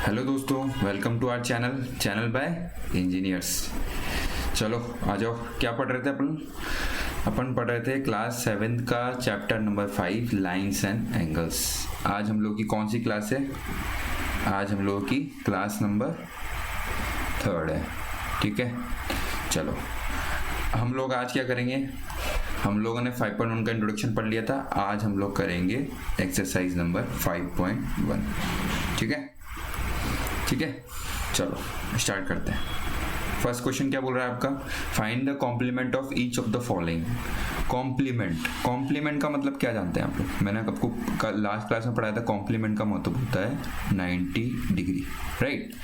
Hello दोस्तों, welcome to our channel by engineers. चलो आ जाओ। क्या पढ़ रहे थे अपन पढ़ रहे थे क्लास 7th का chapter number 5 lines and angles. आज हम लोग की कौन सी क्लास है? आज हम लोगों की क्लास नंबर 3rd है। ठीक है, चलो हम लोग आज क्या करेंगे? हम लोगों ने 5.1 का इंट्रोडक्शन पढ़ लिया था। आज हम लोग करेंगे एक्सरसाइज नंबर 5.1। ठीक है, चलो स्टार्ट करते हैं। फर्स्ट क्वेश्चन क्या बोल रहा है आपका? Find the complement of each of the following. Complement का मतलब क्या जानते हैं आप लोग? मैंने आपको लास्ट क्लास में पढ़ाया था। कॉम्प्लीमेंट का मतलब होता है 90 डिग्री, राइट?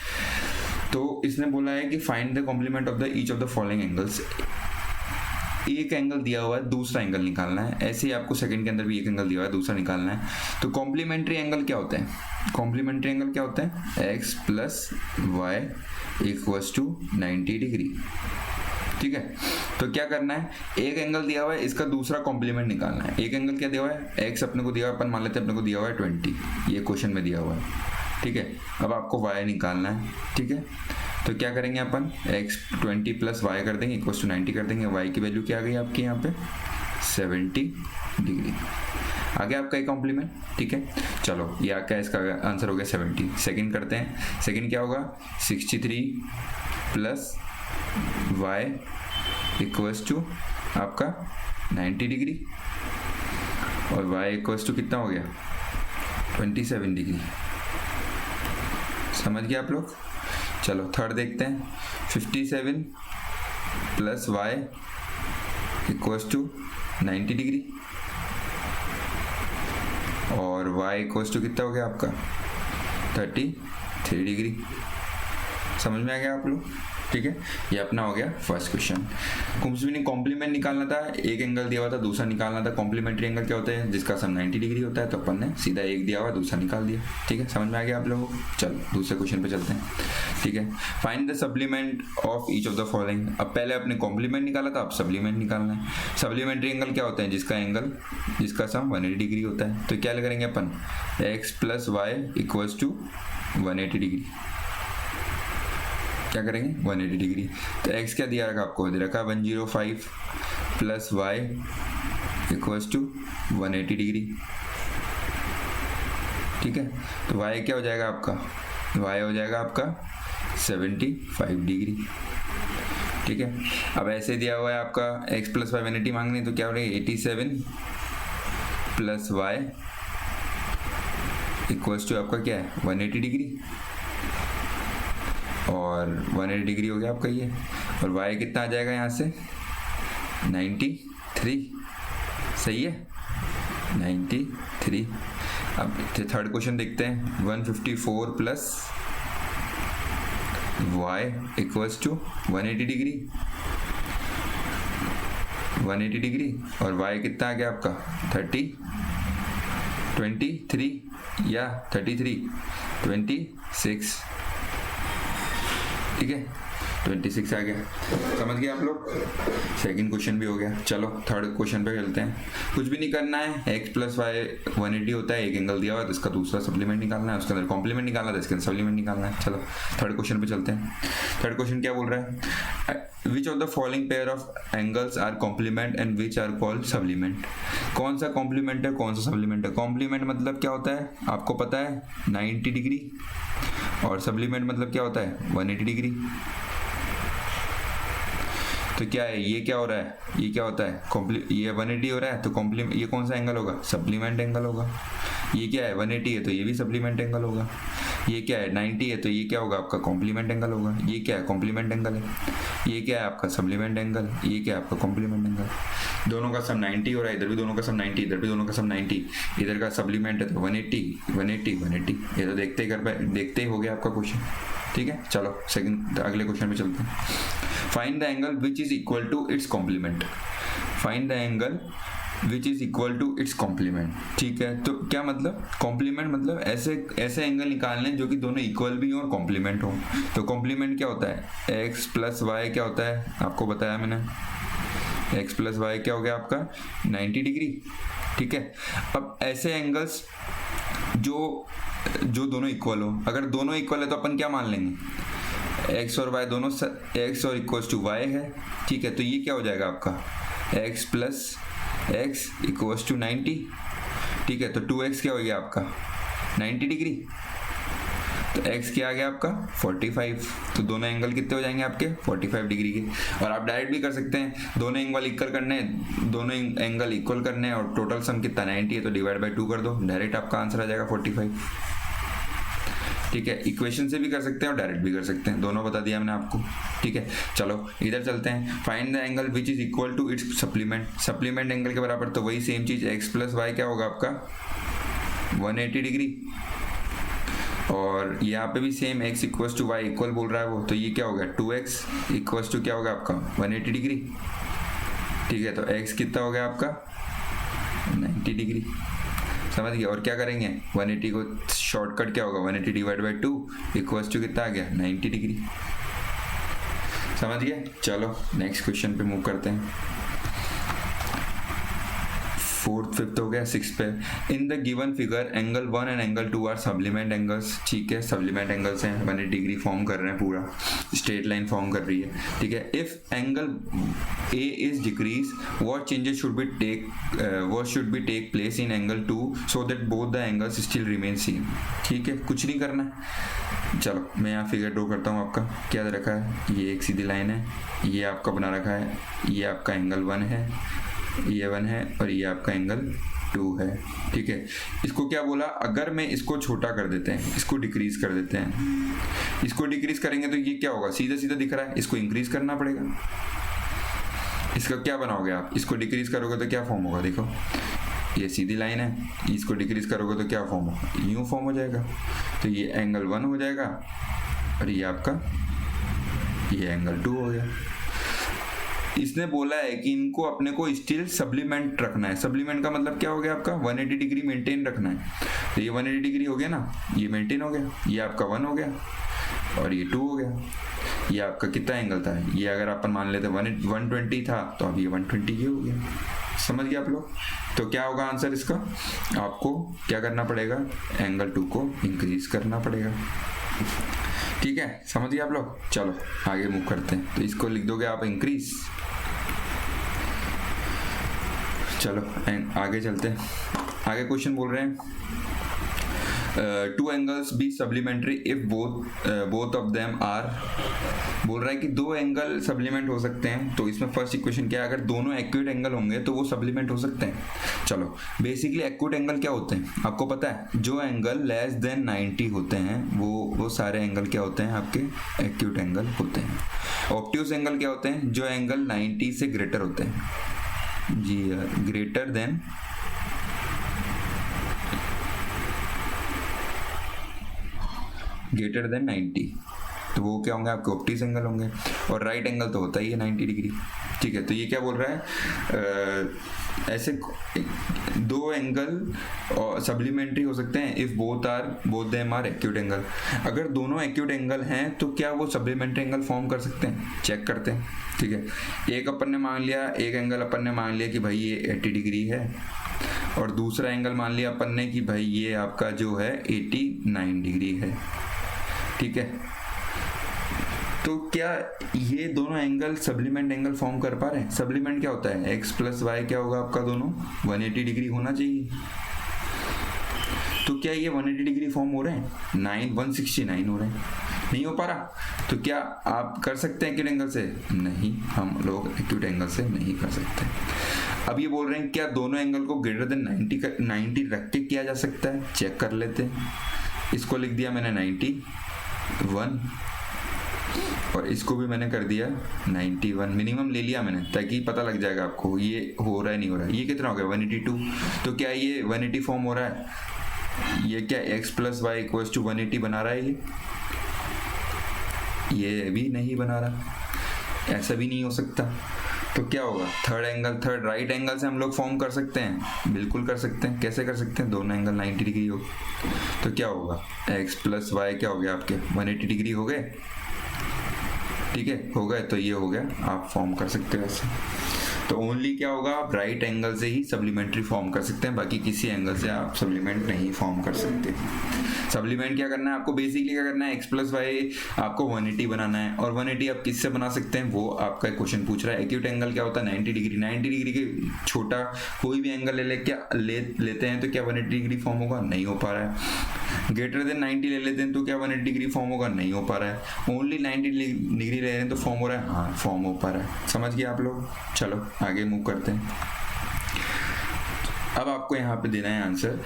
तो इसने बोला है कि find the complement of the each of the following angles. एक एंगल दिया हुआ है, दूसरा एंगल निकालना है। ऐसे ही आपको सेकंड के अंदर भी एक एंगल दिया हुआ है, दूसरा निकालना है। तो कॉम्प्लीमेंट्री एंगल क्या होता है? कॉम्प्लीमेंट्री एंगल क्या होता है? x plus y equals to 90 degree. ठीक है, तो क्या करना है? एक एंगल दिया हुआ है, इसका दूसरा कॉम्प्लीमेंट निकालना है। एक एंगल क्या दिया हुआ है? x अपने को दिया हुआ है, अपन मान लेते हैं अपने को दिया हुआ है 20, ये क्वेश्चन में दिया हुआ है। ठीक है, अब आपको y निकालना है। ठीक है, तो क्या करेंगे अपन? x 20 प्लस वाई कर देंगे इक्वल्स टू 90 कर देंगे। y की वैल्यू क्या आ गई आपकी यहाँ पे? 70 डिग्री आ गया आपका एक कॉम्प्लीमेंट। ठीक है, चलो ये आपका इसका आंसर हो गया 70। सेकंड करते हैं। सेकंड क्या होगा? 63 प्लस वाई इक्वल्स टू आपका 90 डिग्री और y इक्वल्स टू कितना हो गया? 27 डिग्री। समझ गए आप लोग? चलो थर्ड देखते हैं। 57 plus y equals to 90 degree और y इक्वल्स टू कितना हो गया आपका? 33 डिग्री। समझ में आ गया आप लोग? ठीक है, ये अपना हो गया फर्स्ट क्वेश्चन। कुछ भी नहीं, कॉम्प्लीमेंट निकालना था। एक एंगल दिया हुआ था, दूसरा निकालना था। कॉम्प्लीमेंट्री एंगल क्या होता है? जिसका सम 90 डिग्री होता है। तो अपन ने सीधा एक दिया हुआ, दूसरा निकाल दिया। ठीक है, समझ में आ गया आप लोगों को? चलो दूसरे क्वेश्चन पे चलते हैं। ठीक है, find the supplement of each of the following. अब पहले अपने कॉम्प्लीमेंट निकाला था, अब सप्लीमेंट निकालना है। सप्लीमेंट्री एंगल क्या होता है? जिसका सम 180 डिग्री होता है। तो क्या करेंगे अपन? x plus y equals to 180 degree. क्या करेंगे? 180 डिग्री। तो x क्या दिया रखा आपको? दे रखा 105 plus y equals to 180 degree. ठीक है, तो y क्या हो जाएगा आपका? y हो जाएगा आपका 75 डिग्री। ठीक है, अब ऐसे दिया हुआ है आपका x प्लस वाई 180 मांगने, तो क्या हो रहा है? 87 प्लस वाई इक्वल्स टू आपका क्या है? 180 डिग्री और 180 डिग्री हो गया आपका ये। और y कितना आ जाएगा यहाँ से? 93। सही है, 93। अब थर्ड क्वेश्चन देखते हैं। 154 plus y equals to 180 degree. 180 degree और y कितना आ गया आपका? 23 या 33 26। ठीक है, 26 आ गया। समझ गए आप लोग? सेकंड क्वेश्चन भी हो गया। चलो थर्ड क्वेश्चन पे चलते हैं। कुछ भी नहीं करना है। x प्लस वाई 180 होता है, एक एंगल दिया हुआ है, तो इसका दूसरा सप्लीमेंट निकालना है। उसके अंदर कॉम्प्लीमेंट निकालना है, इसके अंदर सप्लीमेंट निकालना है। चलो थर्ड क्वेश्चन पे चलते हैं। थर्ड क्वेश्चन क्या बोल रहा है? Which of the following pair of angles are complement and which are called supplement. कौन सा कॉम्प्लीमेंट है, कौन सा सप्लीमेंट है? कॉम्प्लीमेंट मतलब क्या होता है आपको पता है? 90 डिग्री। और सप्लीमेंट मतलब क्या होता है? 180 डिग्री। तो क्या है ये? क्या हो रहा है? ये क्या होता है? ये 180 हो रहा है, तो कॉम्प्लीमेंट ये कौन सा एंगल होगा? सप्लीमेंट एंगल होगा। ये क्या है? 180 है, तो ये भी सप्लीमेंट एंगल होगा। ये क्या है? 90 है, तो ये क्या होगा? आपका कॉम्प्लीमेंट एंगल होगा। ये क्या है? कॉम्प्लीमेंट एंगल है। ये क्या है? आपका सप्लीमेंट एंगल। ये क्या है? आपका कॉम्प्लीमेंट एंगल। दोनों का सम 90 हो रहा है, इधर भी दोनों का सम 90, इधर भी दोनों का सम 90। इधर का सप्लीमेंट है तो 180 180 180। ये तो देखते ही हो गया आपका क्वेश्चन। ठीक है, चलो सेकंड अगले क्वेश्चन पे चलते हैं। Find the angle which is equal to its complement. Find the angle which is equal to its complement. ठीक है, तो क्या मतलब? कॉम्प्लीमेंट मतलब ऐसे एंगल निकालने जो कि दोनों इक्वल भी हो और कॉम्प्लीमेंट हो। तो कॉम्प्लीमेंट क्या होता है? x प्लस वाई क्या होता है? आपको बताया मैंने। x प्लस वाई क्या हो गया आपका? 90 डिग्री। ठीक है, अब ऐसे एंगल्स जो दोनों इक्वल हो। अगर दोनों इक्वल है तो अपन क्या मान लेंगे, एक्स और वाई दोनों एक्स और इक्वल टू वाई है, ठीक है। तो ये क्या हो जाएगा आपका x plus x equal to 90, ठीक है। तो 2x क्या हो गया आपका 90 डिग्री, तो x क्या आ गया आपका 45। तो दोनों एंगल कितने हो जाएंगे आपके 45 डिग्री के। और आप डायरेक्ट भी कर सकते हैं, दोनों एंगल इक्वल करने हैं, दोनों एंगल इक्वल करने हैं और टोटल सम कितना 90 है, तो डिवाइड बाय 2 कर दो, डायरेक्ट आपका आंसर आ जाएगा 45, ठीक है। इक्वेशन से भी कर सकते हैं और डायरेक्ट भी कर सकते हैं, दोनों बता दिया मैंने आपको, ठीक है। चलो इधर चलते हैं, find the angle which is equal to its supplement angle के बराबर। तो वही सेम चीज x प्लस वाई क्या होगा आपका 180 डिग्री, और यहाँ पे भी same x equal to y equal बोल रहा है वो, तो ये क्या होगा 2x इक्वल टू क्या होगा आपका 180 डिग्री, ठीक है। तो x कितना हो गया आपका 90 डिग्री, समझ गया। और क्या करेंगे 180 को शॉर्टकट क्या होगा 180 डिवाइड बाई 2 इक्वल टू कितना आ गया 90 डिग्री, समझ गए। चलो नेक्स्ट क्वेश्चन पे मूव करते हैं। फोर्थ फिफ्थ हो गया, सिक्स पे। In the given figure angle 1 and angle 2 are supplement angles, ठीक है। सब्लिमेंट एंगल्स हैं, 180 डिग्री फॉर्म कर रहे हैं, पूरा स्ट्रेट लाइन फॉर्म कर रही है, ठीक है। If angle A is decrease what changes should be take place in angle 2 so that both the angles still remain same, ठीक है। कुछ नहीं करना है, चलो मैं यहाँ फिगर ड्रॉ करता हूँ। आपका क्या रखा है, ये एक सीधी लाइन है, ये आपका बना रखा है, ये आपका एंगल 1 है, ये 1 है, और ये आपका एंगल 2 है, ठीक है। इसको क्या बोला, अगर मैं इसको छोटा कर देते हैं, इसको डिक्रीज कर देते हैं, इसको डिक्रीज करेंगे तो ये क्या होगा, सीधा सीधा दिख रहा है, इसको इंक्रीज करना पड़ेगा। इसका क्या बनाओगे आप, इसको डिक्रीज करोगे तो क्या फॉर्म होगा, देखो ये सीधी लाइन है, इसको डिक्रीज करोगे तो क्या फॉर्म होगा, यूं फॉर्म हो जाएगा। तो ये एंगल 1 हो जाएगा और ये आपका ये एंगल 2 हो गया। इसने बोला है कि इनको अपने को स्टिल सब्लिमेंट रखना है। सब्लिमेंट का मतलब क्या हो गया आपका 180 डिग्री मेंटेन रखना है। तो ये 180 डिग्री हो गया ना, ये मेंटेन हो गया, ये आपका 1 हो गया और ये 2 हो गया। ये आपका कितना एंगल था, ये अगर अपन मान लेते 120 था, तो अब ये 120 ये हो गया, समझ गए आप लोग। तो क्या होगा आंसर इसका, आपको क्या करना पड़ेगा, एंगल 2 को इंक्रीज करना पड़ेगा, ठीक है। समझ गए आप लोग। चलो आगे मूव करते हैं, तो इसको लिख दोगे आप इंक्रीज। चलो आगे चलते हैं। आगे क्वेश्चन बोल रहे हैं two angles be supplementary if both of them are, बोल रहा है कि दो एंगल सप्लीमेंट हो सकते हैं। तो इसमें फर्स्ट इक्वेशन क्या है, अगर दोनों एक्यूट एंगल होंगे तो वो सप्लीमेंट हो सकते हैं। चलो बेसिकली एक्यूट एंगल क्या होते हैं आपको पता है, जो एंगल लेस देन 90 होते हैं वो सारे एंगल क्या होते हैं आपके एक्यूट एंगल होते हैं। ऑब्ट्यूज एंगल क्या होते हैं, जो एंगल 90 से ग्रेटर होते हैं, जी ग्रेटर देन ग्रेटर देन 90, तो वो क्या होंगे आपके ऑप्टिक्स एंगल होंगे। और राइट एंगल तो होता ही है 90 डिग्री, ठीक है। तो ये क्या बोल रहा है, ऐसे दो एंगल सप्लीमेंट्री हो सकते हैं if both them are acute angle. अगर दोनों एक्यूट एंगल हैं तो क्या वो सप्लीमेंट्री एंगल फॉर्म कर सकते हैं, चेक करते हैं, ठीक है। एक अपन ने मान लिया, एक एंगल अपन ने मान लिया कि भाई ये 80 डिग्री है, और दूसरा एंगल मान लिया अपन ने कि भाई ये आपका जो है 89 डिग्री है, ठीक है। तो क्या ये दोनों एंगल सप्लीमेंट एंगल फॉर्म कर पा रहे हैं। सप्लीमेंट क्या होता है, x प्लस वाई क्या होगा आपका, दोनों 180 डिग्री होना चाहिए। तो क्या ये 180 डिग्री फॉर्म हो रहे हैं, 169 हो रहे हैं, नहीं हो पा रहा। तो क्या आप कर सकते हैं एक्यूट एंगल से, नहीं, हम लोग एक्यूट एंगल से नहीं कर सकते। अब ये बोल रहे हैं क्या दोनों एंगल को ग्रेटर देन 90 रख के किया जा सकता है, चेक कर लेते हैं। इसको लिख दिया मैंने 91 और इसको भी मैंने कर दिया 91, मिनिमम ले लिया मैंने ताकि पता लग जाएगा आपको ये हो रहा है नहीं हो रहा है। ये कितना हो गया 182, तो क्या ये 180 फॉर्म हो रहा है, ये क्या x plus y equal to 180 बना रहा है, ये भी नहीं बना रहा, ऐसा भी नहीं हो सकता। तो क्या होगा, थर्ड राइट एंगल से हम लोग फॉर्म कर सकते हैं, बिल्कुल कर सकते हैं। कैसे कर सकते हैं, दोनों एंगल 90 डिग्री हो, तो क्या होगा x प्लस वाई क्या हो गया आपके 180 डिग्री हो गए, ठीक है, हो गए। तो ये हो गया, आप फॉर्म कर सकते हो ऐसे। तो ओनली क्या होगा, आप राइट एंगल से ही सप्लीमेंट्री फॉर्म कर सकते हैं, बाकी किसी एंगल से आप सप्लीमेंट नहीं फॉर्म कर सकते। सप्लीमेंट क्या करना है आपको, बेसिकली क्या करना है, x प्लस वाई आपको 180 बनाना है, और 180 आप किससे बना सकते हैं, वो आपका क्वेश्चन पूछ रहा है। एक्यूट एंगल क्या होता है, 90 डिग्री। 90 डिग्री के छोटा कोई भी एंगल लेते हैं तो क्या 180 डिग्री फॉर्म होगा, नहीं हो पा रहा है। ग्रेटर देन 90 ले लेते हैं तो क्या 180 डिग्री फॉर्म होगा, नहीं हो पा रहा है। ओनली 90 डिग्री ले रहे हैं तो फॉर्म हो रहा है, हाँ फॉर्म हो पा रहा है। समझ गए आप लोग। चलो आगे मूव करते हैं। अब आपको यहाँ पे देना है answer,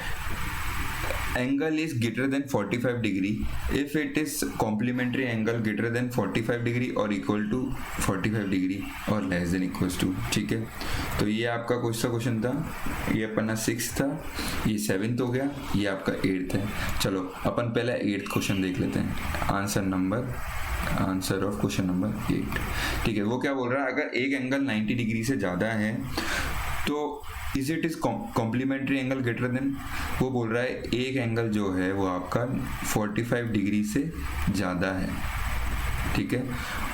angle is greater than 45 degree if it is complementary angle greater than 45 degree और इक्वल टू 45 डिग्री और लेस देन इक्वल्स टू। ठीक है, तो ये आपका कौन सा क्वेश्चन था, ये अपना 6 था, ये 7th हो गया, ये आपका 8th है। चलो अपन पहले 8th क्वेश्चन देख लेते हैं। Answer of question number 8। ठीक है, वो क्या बोल रहा है, अगर एक एंगल 90 डिग्री से ज़्यादा है तो is it is complementary angle greater than, वो बोल रहा है एक एंगल जो है वो आपका 45 डिग्री से ज़्यादा है। ठीक है,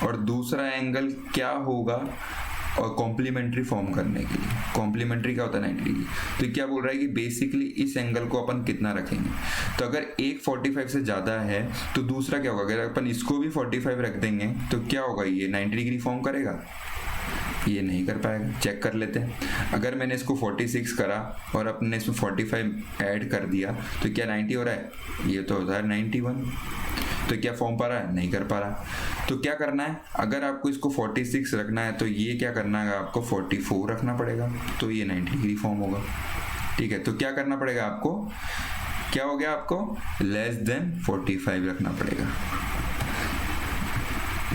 और दूसरा एंगल क्या होगा और कॉम्प्लीमेंट्री फॉर्म करने के लिए, कॉम्प्लीमेंट्री क्या होता है 90 डिग्री। तो क्या बोल रहा है कि बेसिकली इस एंगल को अपन कितना रखेंगे, तो अगर एक 45 से ज़्यादा है तो दूसरा क्या होगा, अगर अपन इसको भी 45 रख देंगे तो क्या होगा, ये 90 डिग्री फॉर्म करेगा, ये नहीं कर पाएगा। चेक कर लेते हैं, अगर मैंने इसको 46 करा और अपने इसमें 45 ऐड कर दिया तो क्या 90 हो रहा है, ये तो होता है 91। तो क्या फॉर्म पा रहा है, नहीं कर पा रहा। तो क्या करना है, अगर आपको इसको 46 रखना है तो ये क्या करना है, आपको 44 रखना पड़ेगा, तो ये 90 डिग्री फॉर्म होगा। ठीक है, तो क्या करना पड़ेगा आपको, क्या हो गया, आपको लेस देन 45 रखना पड़ेगा,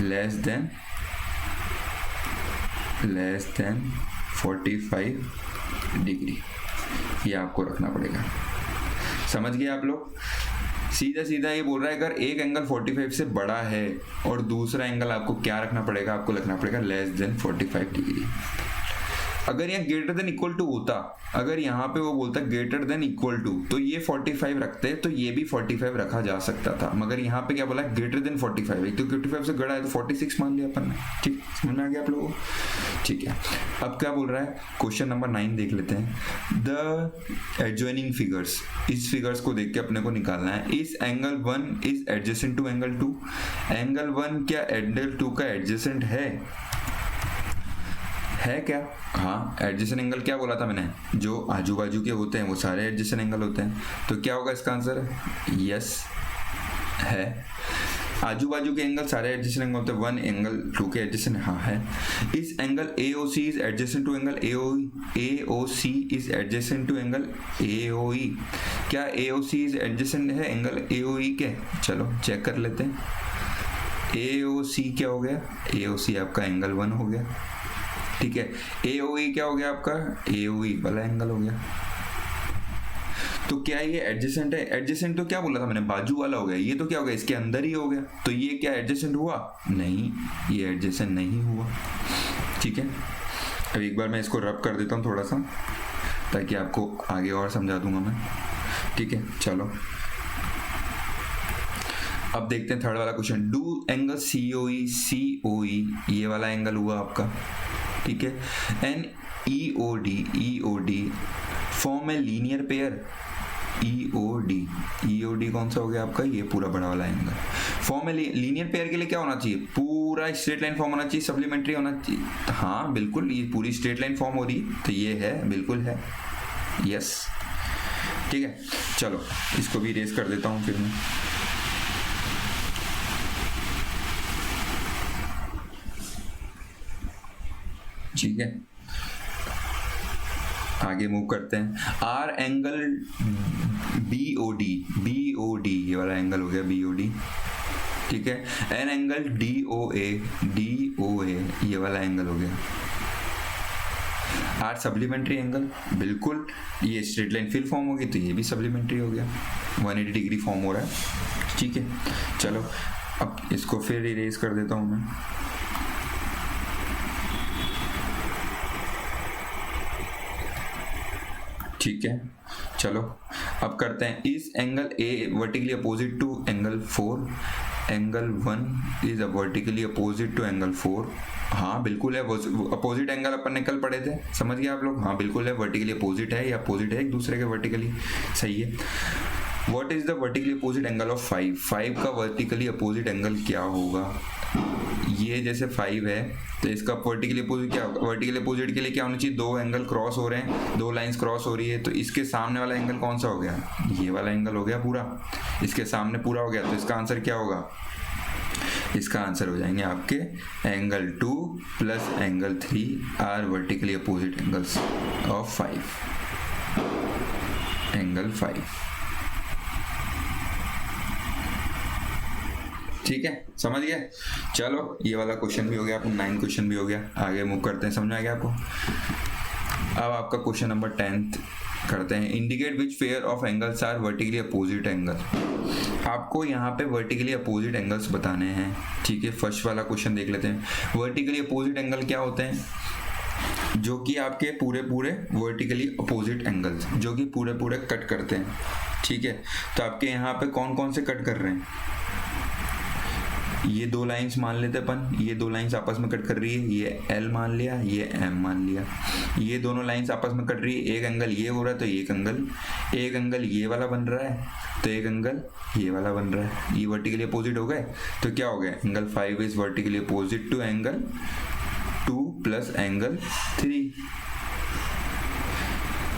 लेस देन 45 डिग्री, ये आपको रखना पड़ेगा। समझ गए आप लोग। सीधा सीधा ये बोल रहा है, अगर एक एंगल 45 से बड़ा है और दूसरा एंगल आपको क्या रखना पड़ेगा, आपको रखना पड़ेगा लेस देन 45 डिग्री। अगर यहाँ ग्रेटर देन इक्वल टू होता, अगर यहाँ पे वो बोलता ग्रेटर देन इक्वल टू, तो ये 45 रखते तो ये भी 45 रखा जा सकता था, मगर यहाँ पे क्या बोला, ग्रेटर देन 45, तो 45 से बड़ा है तो 46 मान लिया अपन ने। ठीक, समझ में आ गया आप लोगों को। ठीक है, अब क्या बोल रहा है, क्वेश्चन नंबर 9 देख लेते हैं। द एडजॉइनिंग फिगर्स, इस फिगर्स को देख के अपने को निकालना है, इस angle 1 is adjacent to angle 2, angle 1 क्या एंगल 2 का एडजेसेंट है क्या, हाँ एडजेसेंट एंगल क्या बोला था मैंने, जो आजू बाजू के होते हैं वो सारे एडजेसेंट एंगल होते हैं। तो क्या होगा इसका आंसर, यस है, आजू बाजू के एंगल सारे एडजेसेंट एंगल होते हैं, 1 एंगल 2 के एडजेसेंट, हाँ है। इस angle AOC is adjacent to angle AOC is adjacent to angle AOE, क्या AOC इज एडजेसेंट है एंगल AOE के, चलो चेक कर लेते हैं। AOC क्या हो गया, AOC आपका एंगल 1 हो गया। ठीक है, AOE क्या हो गया आपका, AOE वाला एंगल हो गया। तो क्या ये एडजेसेंट है, एडजेसेंट तो क्या बोला था मैंने, बाजू वाला हो गया, ये तो क्या हो गया, इसके अंदर ही हो गया, तो ये क्या एडजेसेंट हुआ, नहीं ये एडजेसेंट नहीं हुआ। ठीक है, अब एक बार मैं इसको रब कर देता हूँ थोड़ा सा, ताकि आपको आगे और समझा दूंगा मैं। ठीक है, चलो अब देखते हैं थर्ड वाला क्वेश्चन। डू एंगल COE ये वाला एंगल हुआ आपका, ठीक है, and EOD form a linear pair, EOD कौन सा हो गया आपका, ये पूरा बड़ा वाला angle. Form a linear pair के लिए क्या होना चाहिए, पूरा स्ट्रेट लाइन फॉर्म होना चाहिए, सप्लीमेंट्री होना चाहिए, हाँ बिल्कुल, ये पूरी स्ट्रेट लाइन फॉर्म हो रही है, तो ये है, बिल्कुल है, यस। ठीक है, चलो इसको भी इरेज कर देता हूँ फिर मैं। ठीक है, आगे मूव करते हैं। आर एंगल BOD ये वाला एंगल हो गया BOD। ठीक है, एन एंगल DOA ये वाला एंगल हो गया। आर सप्लीमेंट्री एंगल, बिल्कुल, ये स्ट्रेट लाइन फिल फॉर्म होगी तो ये भी सप्लीमेंट्री हो गया, 180 डिग्री फॉर्म हो रहा है। ठीक है, चलो अब इसको फिर इरेज कर देता हूं मैं। ठीक है, चलो अब करते हैं, इस angle A vertically opposite to angle 4 angle 1 is vertically opposite to angle 4। हाँ बिल्कुल है, अपोजिट एंगल अपन ने कल पढ़े थे, समझ गए आप लोग। हाँ बिल्कुल है, वर्टिकली अपोजिट है या अपोजिट है एक दूसरे के वर्टिकली, सही है। What is the vertically opposite angle of 5? 5 का वर्टिकली अपोजिट एंगल क्या होगा? ये जैसे 5 है तो इसका वर्टिकली अपोजिट क्या होगा? वर्टिकली अपोजिट के लिए क्या होना चाहिए? दो एंगल क्रॉस हो रहे हैं, दो लाइंस क्रॉस हो रही है, तो इसके सामने वाला एंगल कौन सा हो गया? ये वाला एंगल हो गया पूरा, इसके सामने पूरा हो गया, तो इसका आंसर क्या होगा? इसका आंसर हो जाएंगे आपके angle 2 plus angle 3 are vertically opposite angles of 5, angle 5। ठीक है, समझ गए? चलो ये वाला क्वेश्चन भी हो गया, आपको 9 क्वेश्चन भी हो गया। आगे मूव करते हैं, समझ आ गया आपको? अब आपका क्वेश्चन नंबर 10 करते हैं। Indicate which pair of angles are vertically opposite angle. आपको यहाँ पे वर्टिकली अपोजिट एंगल्स बताने हैं, ठीक है। फर्स्ट वाला क्वेश्चन देख लेते हैं। वर्टिकली अपोजिट एंगल क्या होते हैं? जो कि आपके पूरे पूरे वर्टिकली अपोजिट एंगल्स, जो कि पूरे पूरे कट करते हैं, ठीक है। तो आपके यहाँ पे कौन कौन से कट कर रहे हैं? ये दो लाइंस मान लेते अपन, ये दो लाइंस आपस में कट कर रही है, ये L मान लिया, ये M मान लिया। ये दोनों लाइंस आपस में कट रही है, एक एंगल ये हो रहा है तो एक एंगल ये वाला बन रहा है, तो एक एंगल ये वाला बन रहा है। ये वर्टिकली अपोजिट हो गए, तो क्या हो गया? Angle 5 is vertically opposite to angle 2 plus angle 3,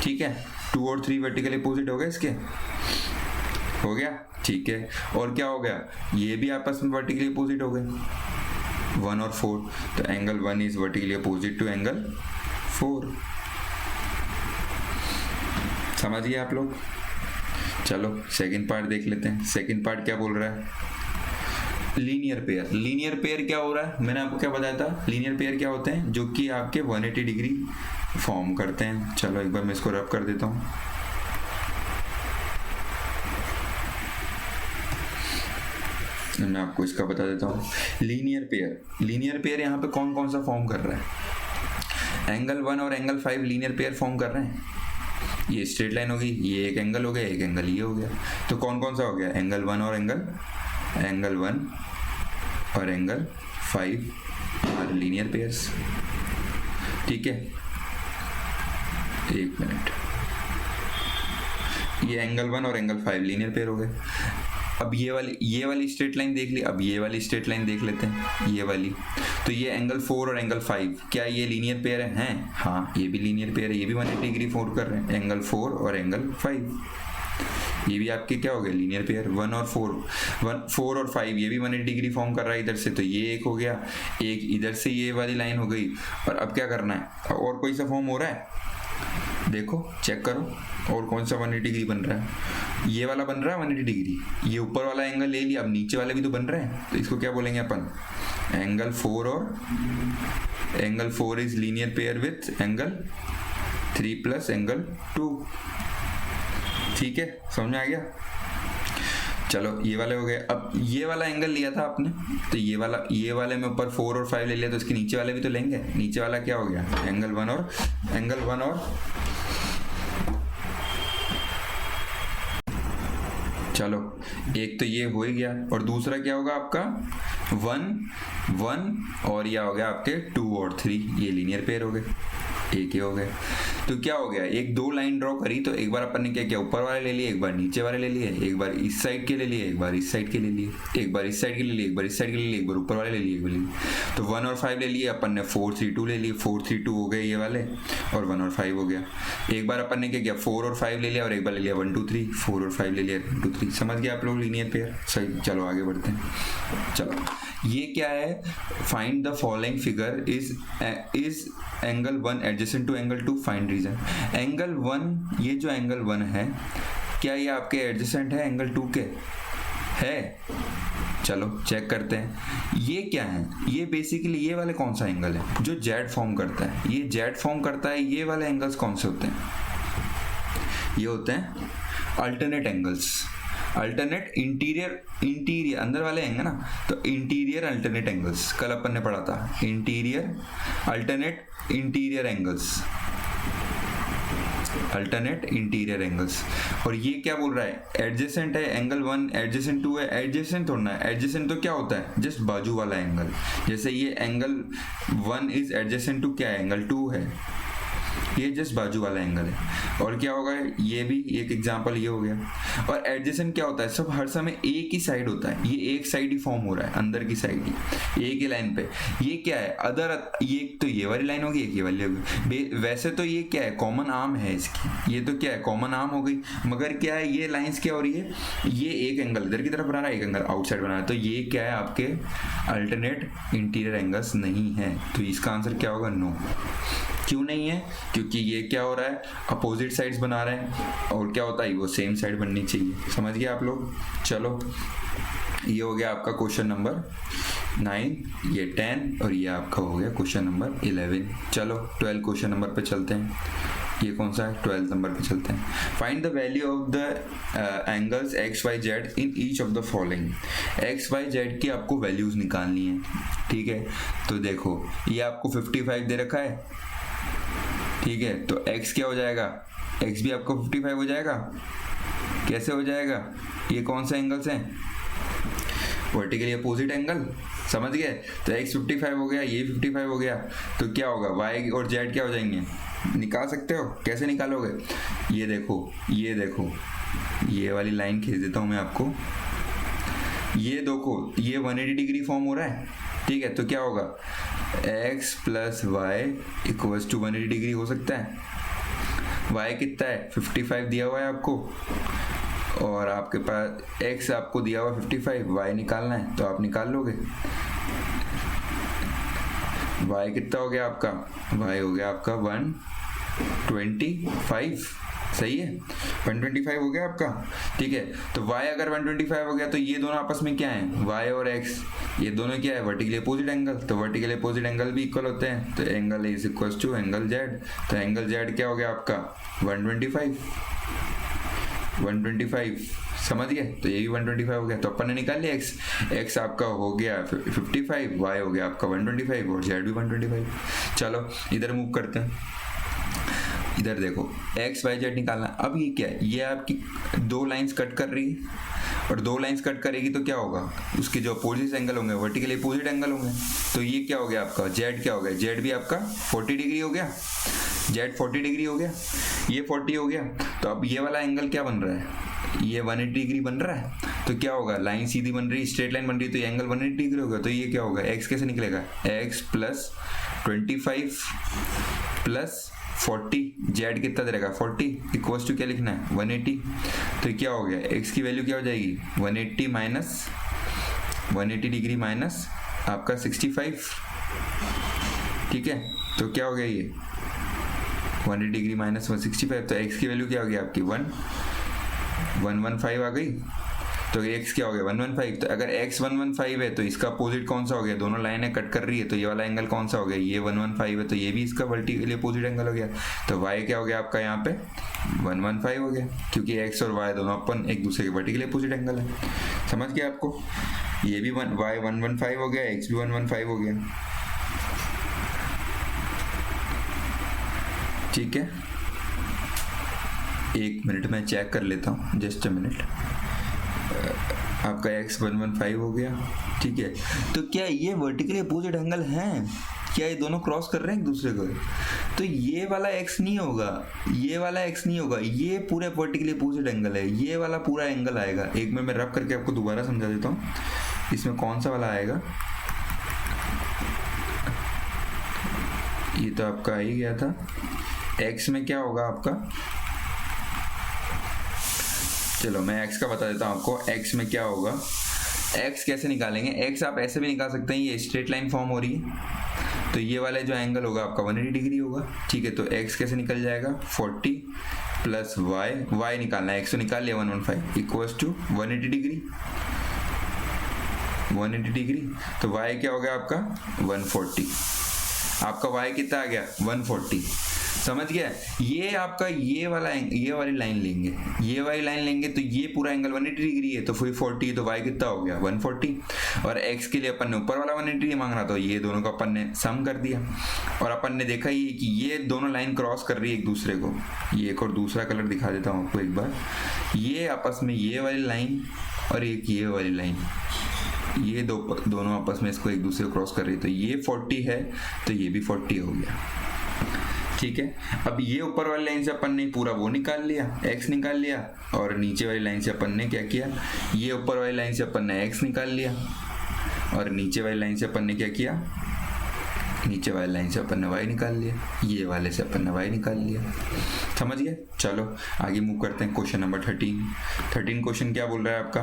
ठीक है। 2 और 3 वर्टिकली अपोजिट हो गए इसके, हो गया, ठीक है। और क्या हो गया? ये भी आपस में वर्टिकली अपोजिट हो गए, 1 और 4, तो angle 1 is vertically opposite to angle 4। समझिए आप लोग? चलो सेकंड पार्ट देख लेते हैं। सेकंड पार्ट क्या बोल रहा है? Linear pair. लीनियर पेयर क्या हो रहा है? मैंने आपको क्या बताया था? लीनियर पेयर क्या होते हैं? जो कि आपके 180 डिग्री फॉर्म करते हैं। चलो एक बार मैं इसको रब कर देता हूँ। मैं आपको इसका बता देता हूँ। लीनियर पेयर यहाँ पे कौन कौन सा फॉर्म कर रहा है? एंगल 1 और एंगल 5 लीनियर पेयर फॉर्म कर रहे हैं। ये स्ट्रेट लाइन होगी, ये एक एंगल हो गया, एक एंगल ये हो गया, तो कौन कौन सा हो गया? एंगल 1 और एंगल 5 आर लीनियर पेयर्स, ठीक है। एक मिनट, ये एंगल 1 और एंगल 5 लीनियर पेयर हो गए। अब ये वाली स्ट्रेट लाइन देख ली, अब ये वाली स्ट्रेट लाइन देख लेते हैं, ये वाली। तो ये एंगल 4 और एंगल 5 क्या ये लीनियर पेयर हैं? हाँ, ये भी लीनियर पेयर है, ये भी 180 डिग्री फॉर्म कर रहे हैं, एंगल 4 और एंगल 5। ये भी आपके क्या हो गए? Linear pair. 4 और 5 ये भी 180 डिग्री फॉर्म कर रहा है इधर से, तो ये एक हो गया, एक इधर से ये वाली लाइन हो गई। और अब क्या करना है? और कोई सा फॉर्म हो रहा है? देखो, चेक करो, और कौन सा 180 डिग्री बन रहा है? ये वाला बन रहा है 180 डिग्री। ये ऊपर वाला एंगल ले लिया, अब नीचे वाले भी तो बन रहे हैं, तो इसको क्या बोलेंगे अपन? Angle 4 is linear pair with angle 3 plus angle 2, ठीक है। समझ में आ गया? चलो ये वाले हो गए। अब ये वाला एंगल लिया था आपने, तो ये वाले में ऊपर 4 और 5 ले लिया, तो इसके नीचे वाले भी तो लेंगे। नीचे वाला क्या हो गया? एंगल 1 और चलो एक तो ये हो ही गया, और दूसरा क्या होगा आपका? 1 और यह हो गया आपके 2 और 3, ये लीनियर पेयर हो गए, एक ही हो गए। तो क्या हो गया? एक दो लाइन ड्रॉ करी, तो एक बार अपन ने क्या किया? ऊपर वाले ले लिए, एक बार नीचे वाले ले लिए, एक बार इस साइड के ले लिए, एक बार इस साइड के ले लिए, एक बार इस साइड के ले लिए, एक बार इस साइड के ले लिए, एक बार ऊपर वाले ले लिए, एक बार लिए। तो 1 और 5 ले लिए अपन ने, 4 3 2 ले लिए, 4 3 2 हो गए ये वाले, और 1 और 5 हो गया। एक बार अपन ने क्या किया? 4 और 5 ले लिया, और एक बार ले लिया 1 2 3, 4 और 5 ले लिया 1 2 3। समझ गए आप लोग लीनियर पेयर? सही। चलो आगे बढ़ते हैं। चलो ये क्या है? Find the following figure is angle 1 adjacent to angle 2, find reason. Angle 1, ये जो एंगल 1 है, क्या ये आपके एडजेसेंट है एंगल 2 के? है। चलो चेक करते हैं। ये क्या है? ये बेसिकली ये वाले कौन सा एंगल है जो जेड फॉर्म करता है? ये जेड फॉर्म करता है। ये वाले एंगल्स कौन से होते हैं? ये होते हैं अल्टरनेट एंगल्स। अल्टरनेट इंटीरियर अंदर वाले एंगल ना, तो इंटीरियर अल्टरनेट एंगल्स कल अपन ने पढ़ा था। Interior alternate interior angles, alternate interior angles. और ये क्या बोल रहा है, एडजेसेंट है एंगल 1, एडजेसेंट 2 है, एडजेसेंट थोड़ा है, एडजेसेंट तो क्या होता है, जस्ट बाजू वाला एंगल। जैसे ये एंगल 1 इज एडजेसेंट टू क्या है, एंगल 2 है, ये जस्ट बाजू वाला एंगल है। और क्या होगा, ये भी एक एग्जांपल ये हो गया। और एडजेसेंट क्या होता है, सब हर समय एक ही साइड होता है, ये एक साइड ही फॉर्म हो रहा है, अंदर की साइड ही एक ही लाइन पे। ये क्या है, अदर, ये तो ये वाली लाइन होगी, एक ये वाली होगी। वैसे तो ये क्या है, कॉमन आर्म है इसकी, ये तो क्या है, कॉमन आर्म हो गई। मगर क्या है, ये लाइंस क्या हो रही है, ये एक एंगल इधर की तरफ बना रहा है, एक एंगल आउटसाइड बना रहा है, तो ये क्या है, आपके अल्टरनेट इंटीरियर एंगल्स नहीं है। तो इसका आंसर क्या होगा, नो। क्यों नहीं है, क्योंकि ये क्या हो रहा है, अपोजिट साइड्स बना रहे हैं, और क्या होता है, वो सेम साइड बननी चाहिए। समझ गए आप लोग। चलो, ये हो गया आपका क्वेश्चन नंबर 9, ये 10, और ये आपका हो गया क्वेश्चन नंबर 11। चलो 12 क्वेश्चन नंबर पे चलते हैं। ये कौन सा है, 12 नंबर पे चलते हैं। Find the value of the angles x y z in each of the following. X y z की आपको वैल्यूज निकालनी है, ठीक है। तो देखो, ये आपको 55 दे रखा है, ठीक है। तो x क्या हो जाएगा, x भी आपको 55 हो जाएगा। कैसे हो जाएगा, ये कौन से एंगल्स हैं, वर्टिकली अपोजिट एंगल, समझ गए। तो x 55 हो गया, ये 55 हो गया, तो क्या होगा, y और z क्या हो जाएंगे, निकाल सकते हो। कैसे निकालोगे, ये देखो, ये देखो, ये वाली लाइन खींच देता हूँ मैं आपको। ये देखो, ये 180 डिग्री फॉर्म हो रहा है, ठीक है। तो क्या होगा, x plus y equals to 180 degree हो सकता है। y कितना है, 55 दिया हुआ है आपको, और आपके पास x आपको दिया हुआ 55, y निकालना है, तो आप निकाल लोगे। y कितना हो गया आपका, y हो गया आपका 125, सही है, 125 हो गया आपका, ठीक है। तो y अगर 125 हो गया, तो ये दोनों आपस में क्या है, y और x, ये दोनों क्या है, वर्टिकली अपोजिट एंगल। तो वर्टिकली अपोजिट एंगल भी इक्वल होते हैं, तो angle is equal to angle z। तो एंगल z क्या हो गया आपका, 125, समझ गए। तो ये भी 125 हो गया। तो अपन ने निकाल लिया x आपका हो गया 55, y हो गया आपका 125, और z भी 125। चलो इधर मूव करते हैं। इधर देखो, एक्स वाई जेड निकालना। अब ये क्या है, ये आपकी दो लाइंस कट कर रही है, और दो लाइंस कट करेगी तो क्या होगा, उसके जो अपोजिट एंगल होंगे वर्टिकली अपोजिट एंगल होंगे। तो ये क्या हो गया आपका, जेड क्या हो गया, जेड भी आपका 40 डिग्री हो गया, जेड 40 डिग्री हो गया, ये 40 हो गया। तो अब ये वाला एंगल क्या बन रहा है, ये 180 डिग्री बन रहा है। तो क्या होगा, लाइन सीधी बन रही है, स्ट्रेट लाइन बन रही है, तो ये एंगल 180 डिग्री होगा। तो ये क्या होगा, एक्स कैसे निकलेगा, एक्स प्लस 25 प्लस 40, जेड कितना दे रहेगा 40, इक्वल्स टू क्या लिखना है 180। तो क्या हो गया, एक्स की वैल्यू क्या हो जाएगी 180 माइनस 180 डिग्री माइनस आपका 65, ठीक है। तो क्या हो गया, ये 180 डिग्री माइनस 165। तो एक्स की वैल्यू क्या हो गई आपकी 115 आ गई। तो x क्या हो गया 115। तो अगर x 115 है तो इसका अपोजिट कौन सा हो गया, दोनों लाइनें कट कर रही है, तो ये वाला एंगल कौन सा हो गया, ये 115 है, तो ये भी इसका वर्टिकली अपोजिट एंगल हो गया। तो y क्या हो गया आपका यहाँ पे 115 हो गया, क्योंकि x और y दोनों अपन एक दूसरे के वर्टिकली अपोजिट एंगल है। समझ गया आपको, ये भी y 115 हो गया, x भी 115 हो गया, ठीक है। एक मिनट में चेक कर लेता हूँ, जस्ट अ मिनट। आपका x 115 हो गया, ठीक है। तो क्या ये वर्टिकली अपोजिट एंगल हैं, क्या ये दोनों क्रॉस कर रहे हैं एक दूसरे को, तो ये वाला x नहीं होगा, ये वाला x नहीं होगा, ये पूरे वर्टिकली अपोजिट एंगल है, ये वाला पूरा एंगल आएगा। एक मैं रब करके आपको दोबारा समझा देता हूँ, इसमें कौन सा वाला आएगा, ये तो आपका आ ही गया था। x में क्या होगा आपका, चलो मैं x का बता देता हूँ आपको, x में क्या होगा, x कैसे निकालेंगे, x आप ऐसे भी निकाल सकते हैं, ये स्ट्रेट लाइन फॉर्म हो रही है, तो ये वाला जो एंगल होगा आपका 180 डिग्री होगा, ठीक है। तो x कैसे निकल जाएगा 40 प्लस y निकालना है, x तो निकाल लिया 115 इक्वल्स टू 180 डिग्री, 180 डिग्री। तो y क्या हो गया आपका 140, आपका y कितना आ गया 140। समझ गया? ये आपका ये वाली लाइन लेंगे, ये वाली लाइन लेंगे तो ये पूरा एंगल 180 डिग्री है, तो फिर 40, तो y कितना हो गया 140, और x के लिए अपन ने ऊपर वाला 180 मांग रहा, तो ये दोनों का अपन ने सम कर दिया, और अपन ने देखा ही कि ये दोनों लाइन क्रॉस कर रही है एक दूसरे को। ये एक और दूसरा कलर दिखा देता हूँ आपको एक बार, ये आपस में ये वाली लाइन और एक ये वाली लाइन, ये दोनों आपस में इसको एक दूसरे को क्रॉस कर रही है, तो ये 40 है तो ये भी 40 हो गया। ठीक है, अब ये ऊपर वाली लाइन से अपन ने पूरा वो निकाल लिया, x निकाल लिया, और नीचे वाली लाइन से अपन ने क्या किया, ये ऊपर वाली लाइन से अपन ने x निकाल लिया, और नीचे वाली लाइन से अपन ने क्या किया, नीचे वाली लाइन से अपन ने y निकाल लिया, ये वाले से अपन ने y निकाल लिया। समझ गए? चलो आगे मूव करते हैं। क्वेश्चन नंबर 13 क्वेश्चन क्या बोल रहा है आपका,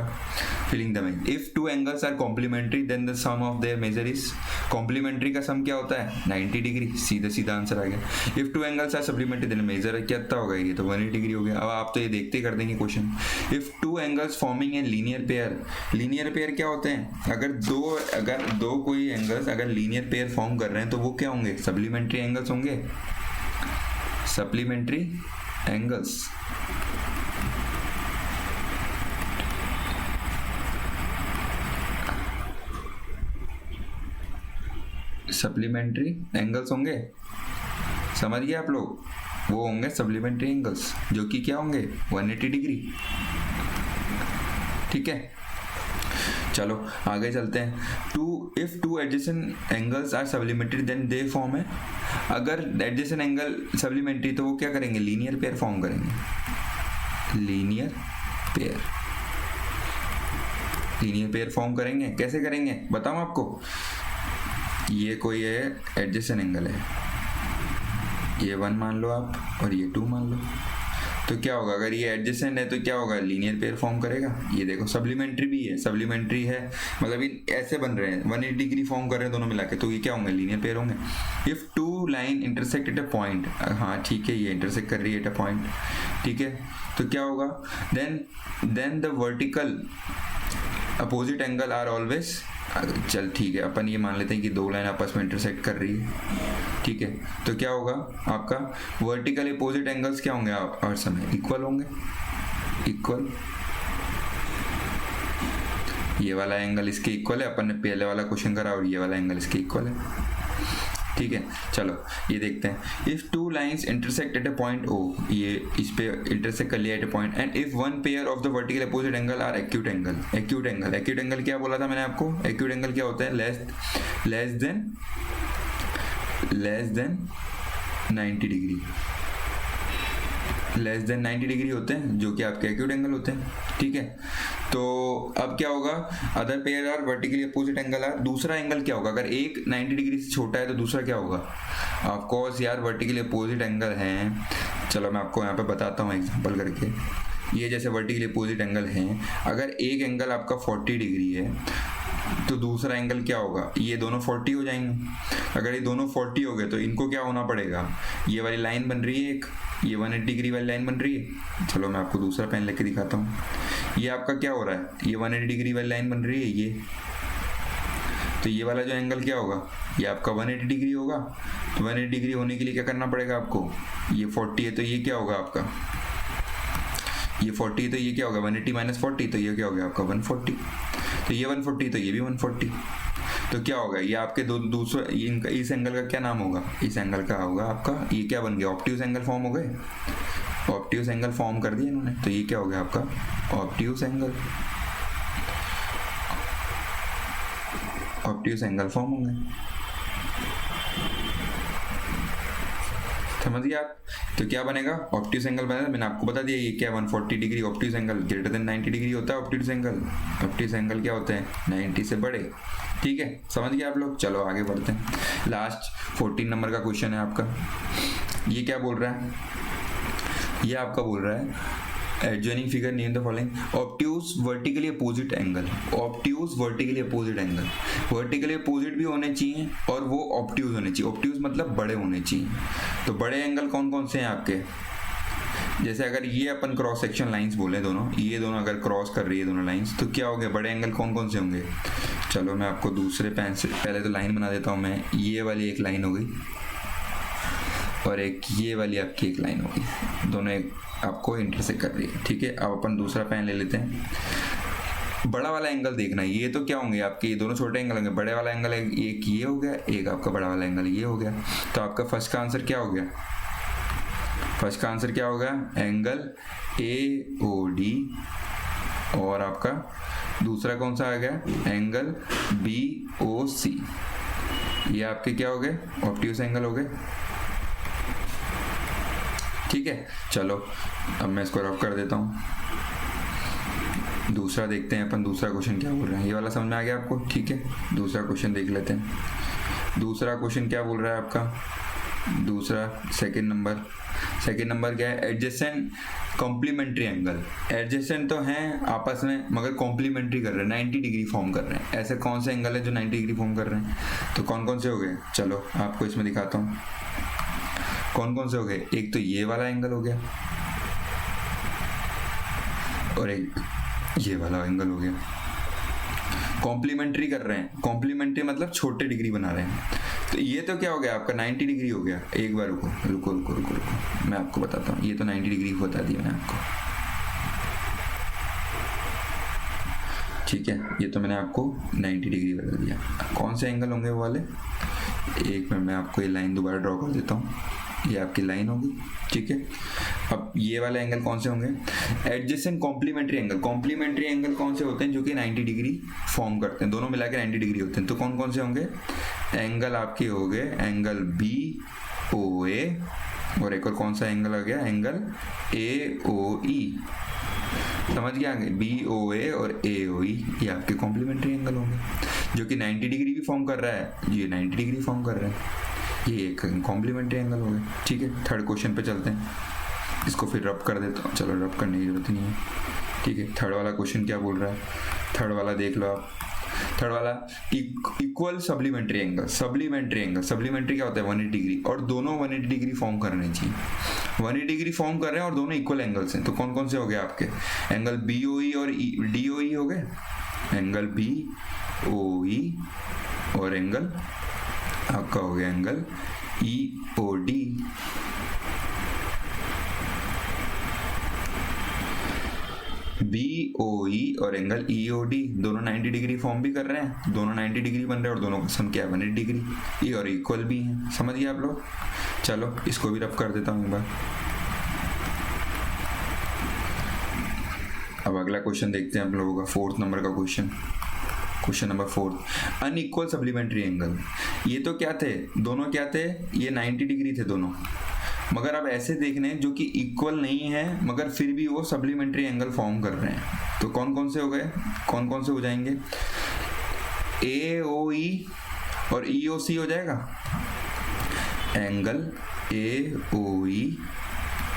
filling the blank. If two angles are complementary then the sum of their measure is, complementary का सम क्या होता है 90 डिग्री, सीधा आंसर आ गया। If two angles are supplementary then measure कितना होगा, ये तो 180 डिग्री हो गया। अब आप तो ये देखते कर देंगे question. If two angles forming a linear pair, linear pair क्या होते हैं, अगर दो कोई एंगल्स अगर लीनियर पेयर फॉर्म कर रहे हैं तो वो क्या होंगे, सप्लीमेंट्री एंगल्स होंगे, सप्लीमेंट्री एंगल्स। सप्लीमेंट्री एंगल्स होंगे, समझ गए आप लोग, वो होंगे सप्लीमेंट्री एंगल्स, जो कि क्या होंगे 180 डिग्री। ठीक है, चलो आगे चलते हैं। If two adjacent angles are supplementary then they form है, अगर एडजेसेंट एंगल सप्लीमेंट्री तो वो क्या करेंगे, लीनियर पेयर फॉर्म करेंगे, लीनियर पेयर फॉर्म करेंगे। कैसे करेंगे बताऊं आपको, ये कोई है एडजेसेंट एंगल है, ये 1 मान लो आप और ये 2 मान लो, तो क्या होगा, अगर ये एडजेसेंट है तो क्या होगा, लीनियर पेयर फॉर्म करेगा। ये देखो सप्लीमेंट्री भी है, सप्लीमेंट्री है मतलब ऐसे बन रहे हैं 180 डिग्री फॉर्म कर रहे हैं दोनों मिला के, तो ये क्या होंगे, लीनियर पेयर होंगे। If two line intersect at a point, हाँ ठीक है, ये इंटरसेक्ट कर रही है एट अ पॉइंट, ठीक है, तो क्या होगा, then the vertical opposite angle are always, चल ठीक है, अपन ये मान लेते हैं कि दो लाइन आपस में इंटरसेक्ट कर रही है, ठीक है, तो क्या होगा आपका वर्टिकल अपोजिट एंगल्स क्या होंगे हर समय, इक्वल होंगे, इक्वल। ये वाला एंगल इसके इक्वल है, अपन ने पहले वाला क्वेश्चन करा, और ये वाला एंगल इसके इक्वल है। ठीक है, चलो ये देखते हैं। If two lines intersect at a point O, ये इस पे इंटरसेक्ट कर लिया at a point, and if one pair of the vertical opposite angle are acute angle, acute angle क्या बोला था मैंने आपको, एक्यूट एंगल क्या होता है, less than 90 degree, less than 90 degree होते हैं, जो कि आपके एक्यूट एंगल होते हैं। ठीक है, तो अब क्या होगा, other pair are vertically opposite angle are, दूसरा एंगल क्या होगा, अगर एक 90 डिग्री से छोटा है तो दूसरा क्या होगा, ऑफ कोर्स यार वर्टिकली अपोजिट एंगल हैं। चलो मैं आपको यहाँ पे बताता हूँ एग्जांपल करके। ये जैसे वर्टिकली अपोजिट एंगल हैं, अगर एक एंगल आपका 40 डिग्री है तो दूसरा एंगल क्या होगा, ये दोनों 40 हो जाएंगे। अगर ये दोनों 40 हो गए तो इनको क्या होना पड़ेगा, ये वाली लाइन बन रही है एक, ये 180 डिग्री वाली लाइन बन रही है। चलो मैं आपको दूसरा पेन लेके दिखाता हूँ। ये आपका क्या हो रहा है, ये 180 डिग्री वाली लाइन बन रही है ये, तो ये वाला जो एंगल क्या होगा, ये आपका 180 डिग्री होगा। तो 180 डिग्री होने के लिए क्या करना पड़ेगा आपको, ये 40 है तो ये क्या होगा आपका, ये 40 तो ये क्या होगा 180 माइनस 40, तो ये क्या हो गया आपका 140, तो ये 140 तो ये भी 140, तो क्या होगा, ये आपके दूसरा इस एंगल का क्या नाम होगा, इस एंगल का होगा आपका, ये क्या बन गया, ऑब्ट्यूज एंगल फॉर्म हो गए, ऑब्ट्यूज एंगल फॉर्म कर दिया इन्होंने, तो ये क्या हो गया आपका ऑब्ट्यूज एंगल फॉर्म होंगे। समझ गए आप, तो क्या बनेगा, ऑब्ट्यूज एंगल बनेगा। मैंने आपको बता दिया ये क्या 140 degree obtuse angle, greater then 90 degree होता है ऑब्ट्यूज एंगल क्या होते हैं 90 से बड़े। ठीक है, समझ गए आप लोग। चलो आगे बढ़ते हैं, लास्ट 14 नंबर का क्वेश्चन है आपका। ये क्या बोल रहा है, ये आपका बोल रहा है adjoining figure name the following obtuse vertically opposite angle, obtuse vertically opposite angle, vertically opposite भी होने चाहिए और वो ऑब्ट्यूज होने चाहिए, ऑब्ट्यूज मतलब बड़े होने चाहिए। तो बड़े एंगल कौन कौन से हैं आपके, जैसे अगर ये अपन क्रॉस सेक्शन लाइंस बोले दोनों, ये दोनों अगर क्रॉस कर रही है दोनों लाइंस, तो क्या हो गया, बड़े एंगल कौन कौन से होंगे। चलो मैं आपको दूसरे पेन से पहले तो लाइन बना देता हूँ मैं, ये वाली एक लाइन हो गई, और एक ये वाली आपकी एक लाइन होगी, दोनों एक आपको इंटरसेक्ट कर रही है। ठीक है, अब अपन दूसरा पेन ले लेते हैं। बड़ा वाला एंगल देखना है, ये तो क्या होंगे आपके, ये दोनों छोटे एंगल होंगे। बड़े वाला एंगल एक ये हो गया, एक आपका बड़ा वाला एंगल ये हो गया। तो आपका फर्स्ट का आंसर क्या हो गया? फर्स्ट का आंसर क्या होगा? Angle AOD। और आपका दूसरा कौन सा आ गया? Angle BOC। ये आपके क्या हो गए? ऑब्ट्यूस एंगल हो गए। ठीक है, चलो अब मैं इसको रफ कर देता हूँ। दूसरा देखते हैं अपन, दूसरा क्वेश्चन क्या बोल रहा है। ये वाला समझ में आ गया आपको? ठीक है, दूसरा क्वेश्चन देख लेते हैं। दूसरा क्वेश्चन क्या बोल रहा है आपका? दूसरा सेकंड नंबर क्या है? Adjacent complementary angle. एडजेसेंट तो हैं आपस में मगर कॉम्प्लीमेंट्री कर रहे हैं, 90 डिग्री फॉर्म कर रहे हैं। ऐसे कौन से एंगल है जो 90 डिग्री फॉर्म कर रहे हैं? तो कौन कौन से हो गए? चलो आपको इसमें दिखाता हूँ कौन कौन से हो गए। एक तो ये वाला एंगल हो गया और एक ये वाला एंगल हो गया। कॉम्प्लीमेंट्री कर रहे हैं, कॉम्प्लीमेंट्री मतलब छोटे डिग्री बना रहे हैं। तो ये तो क्या हो गया आपका? 90 डिग्री हो गया। एक बार रुको, मैं आपको बताता हूँ। ये तो 90 डिग्री बता दिया मैंने आपको। ठीक है, ये तो मैंने आपको 90 डिग्री बता दिया। कौन से एंगल होंगे वो वाले? एक मिनट, मैं आपको ये लाइन दोबारा ड्रॉ कर देता हूँ। ये आपकी लाइन होगी। ठीक है, अब ये वाले एंगल कौन से होंगे? Adjacent complementary angle. Complementary angle कौन से होते हैं? जो कि 90 डिग्री फॉर्म करते हैं, दोनों मिला के 90 डिग्री होते हैं। तो कौन कौन से होंगे? एंगल आपके हो गए एंगल BOA और एक और कौन सा एंगल आ गया? Angle AOE। समझ गया आगे? BOA और AOE ये आपके कॉम्प्लीमेंट्री एंगल होंगे, जो कि 90 डिग्री भी फॉर्म कर रहा है। ये 90 डिग्री फॉर्म कर रहा है, ये एक कॉम्प्लीमेंट्री एंगल हो गया। ठीक है, थर्ड क्वेश्चन पे चलते हैं। इसको फिर रब कर देता हूँ। चलो रब करने की जरूरत नहीं है। ठीक है, थर्ड वाला क्वेश्चन क्या बोल रहा है? थर्ड वाला देख लो आप। थर्ड वाला इक्वल सप्लीमेंट्री एंगल। सप्लीमेंट्री क्या होता है? 180 डिग्री, और दोनों 180 डिग्री फॉर्म करने चाहिए। 180 डिग्री फॉर्म कर रहे हैं और दोनों इक्वल एंगल्स हैं। तो कौन कौन से हो गए आपके? एंगल BOE और DOE हो गए। एंगल BOE और एंगल आपका हो गया एंगल EOD। BOE और एंगल EOD दोनों 90 डिग्री फॉर्म भी कर रहे हैं, दोनों 90 डिग्री बन रहे हैं और दोनों का सम क्या है? 180 डिग्री। ये और इक्वल भी हैं। समझ गए आप लोग? चलो इसको भी रफ कर देता हूँ एक बार। अब अगला क्वेश्चन देखते हैं हम लोगों का, 4th नंबर का question number 4। Unequal supplementary angle. ये तो क्या थे? दोनों क्या थे? ये 90 डिग्री थे दोनों, मगर अब ऐसे देखने जो कि इक्वल नहीं है मगर फिर भी वो सप्लीमेंट्री एंगल फॉर्म कर रहे हैं। तो कौन कौन से हो गए? कौन कौन से हो जाएंगे? AOE और EOC हो जाएगा। Angle AOE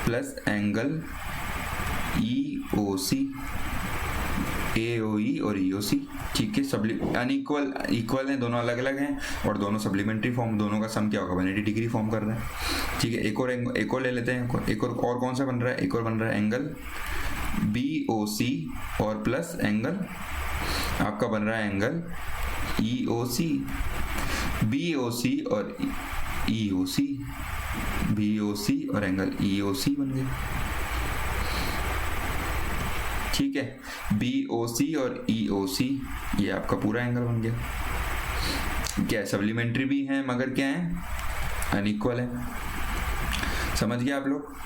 plus angle EOC। AOE और EOC। ठीक है, अनइक्वल इक्वल हैं, दोनों अलग अलग हैं और दोनों सप्लीमेंट्री फॉर्म, दोनों का सम क्या होगा? 180 डिग्री फॉर्म कर रहा है। ठीक है, एक और ले लेते हैं। एक और कौन सा बन रहा है? एक और बन रहा है एंगल BOC और प्लस एंगल आपका बन रहा है एंगल EOC। BOC और EOC, BOC और एंगल EOC बन गए। ठीक है, BOC और EOC ये आपका पूरा एंगल बन गया। क्या सप्लीमेंट्री भी है मगर क्या है? अनइक्वल है। समझ गए आप लोग?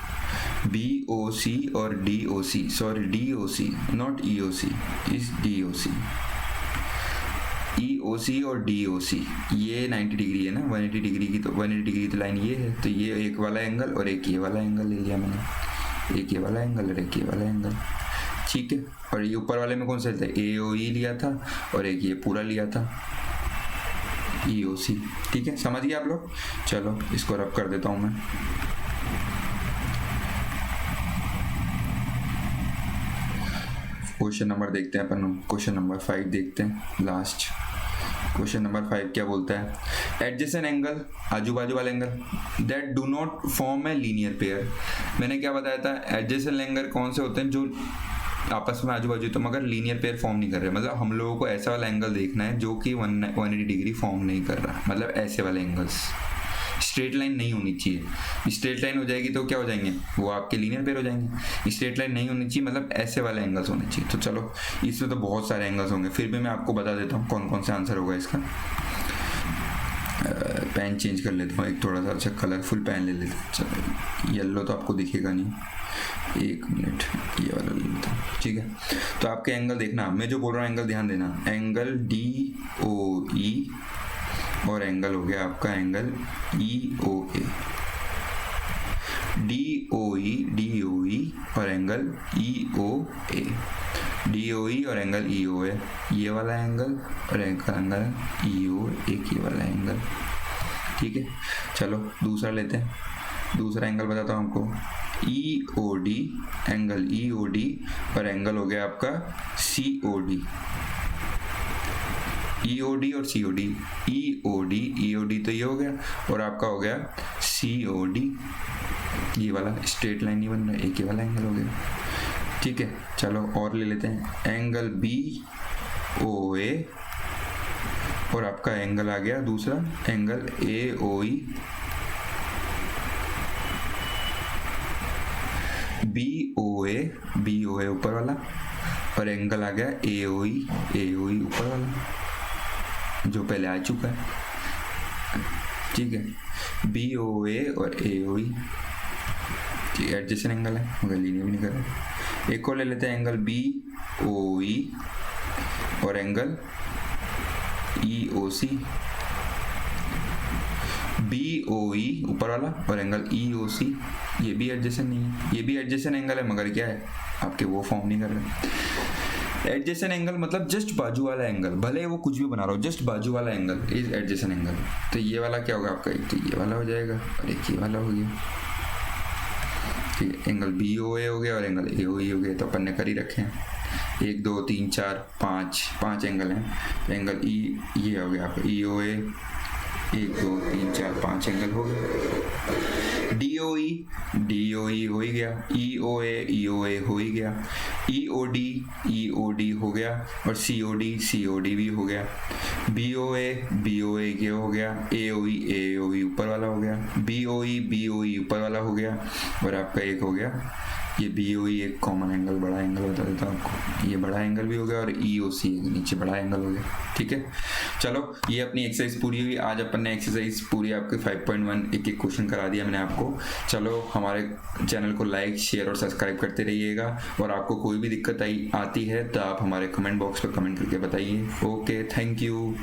BOC और DOC, sorry DOC not EOC, is DOC। EOC और DOC ये 90 डिग्री है ना, 180 डिग्री की। तो 180 डिग्री तो लाइन ये है, तो ये एक वाला एंगल और एक ये वाला एंगल ले लिया मैंने। एक ये वाला एंगल और एक ये वाला एंगल। ठीक है, और ये ऊपर वाले में कौन सा था? AOE लिया था और एक ये पूरा लिया था EOC। ठीक है, समझ गए आप लोग? चलो इसको रब कर देता हूं मैं। क्वेश्चन नंबर देखते हैं अपन, क्वेश्चन नंबर 5 देखते हैं, लास्ट क्वेश्चन नंबर 5 क्या बोलता है? एडजेसेंट एंगल, आजू बाजू वाले angle that do not form a linear pair. मैंने क्या बताया था? एडजेसेंट एंगल कौन से होते हैं? जो आपस में आजू बाजू तो मगर लीनियर पेयर फॉर्म नहीं कर रहे। मतलब हम लोगों को ऐसा वाला एंगल देखना है जो कि 180 डिग्री फॉर्म नहीं कर रहा, मतलब ऐसे वाले एंगल्स, स्ट्रेट लाइन नहीं होनी चाहिए। स्ट्रेट लाइन हो जाएगी तो क्या हो जाएंगे, वो आपके लीनियर पेयर हो जाएंगे। स्ट्रेट लाइन नहीं होनी चाहिए, मतलब ऐसे वाले एंगल्स होने चाहिए। तो चलो इसमें तो बहुत सारे एंगल्स होंगे, फिर भी मैं आपको बता देता हूँ कौन कौन सा आंसर होगा इसका। पेन चेंज कर लेता हूँ, एक थोड़ा सा अच्छा कलरफुल पेन ले लेता हूँ। चलो येलो तो आपको दिखेगा नहीं, एक मिनट ये वाला ले लेता हूँ, ठीक है। तो आपके एंगल देखना, मैं जो बोल रहा हूँ एंगल ध्यान देना। एंगल DOE और एंगल हो गया आपका एंगल EOA। DOE और एंगल EOA, DOE और एंगल EOA, ये वाला एंगल और एंगल EOA, एक ये वाला एंगल, ठीक है। चलो दूसरा लेते हैं, दूसरा एंगल बताता हूँ आपको। EOD, एंगल EOD और एंगल हो गया आपका COD। EOD और COD, EOD तो ये हो गया और आपका हो गया COD, ये वाला स्ट्रेट लाइन नहीं बन रहा, एक ही वाला एंगल हो गया, ठीक है। चलो और ले लेते हैं एंगल BOA और आपका एंगल आ गया दूसरा एंगल AOE। BOA ऊपर वाला और एंगल आ गया AOE ऊपर वाला जो पहले आ चुका है, ठीक है। BOA और AOE, ठीक है, एडजेसेंट एंगल है मगर लीनियर भी नहीं कर रहा। एक और ले लेते हैं एंगल BOE और एंगल EOC। BOE ऊपर वाला और एंगल EOC, ये भी एडजेसेंट नहीं है, ये भी एडजेसेंट एंगल है मगर क्या है आपके वो फॉर्म नहीं कर रहे। एडजेसेंट एंगल मतलब जस्ट बाजू वाला एंगल, भले वो कुछ भी बना रहा हो, जस्ट बाजू वाला एंगल इज एडजेसेंट एंगल। तो ये वाला क्या होगा आपका, एक तो ये वाला हो जाएगा और एक ये वाला हो गया, ठीक है। एंगल BOA हो गया और एंगल AOE हो गया, तो अपन ने कर ही रखे हैं। 1 2 3 4 5 एंगल हैं। एंगल ये हो गया आपका EOA, 1 2 3 4 5 एंगल हो गया। DOE हो ही गया, EOA हो ही गया, EOD हो गया और COD भी हो गया। BOA ये हो गया, AOE ऊपर वाला हो गया, BOE ऊपर वाला हो गया और आपका एक हो गया ये BOE, एक कॉमन एंगल बड़ा एंगल बता देता हूँ आपको, ये बड़ा एंगल भी हो गया और EOC नीचे बड़ा एंगल हो गया, ठीक है। चलो ये अपनी एक्सरसाइज पूरी हुई। आज अपन ने एक्सरसाइज पूरी आपके 5.1 एक क्वेश्चन करा दिया मैंने आपको। चलो हमारे चैनल को लाइक शेयर और सब्सक्राइब करते रहिएगा और आपको कोई भी दिक्कत आती है तो आप हमारे कमेंट बॉक्स पर कमेंट करके बताइए। Okay, thank you.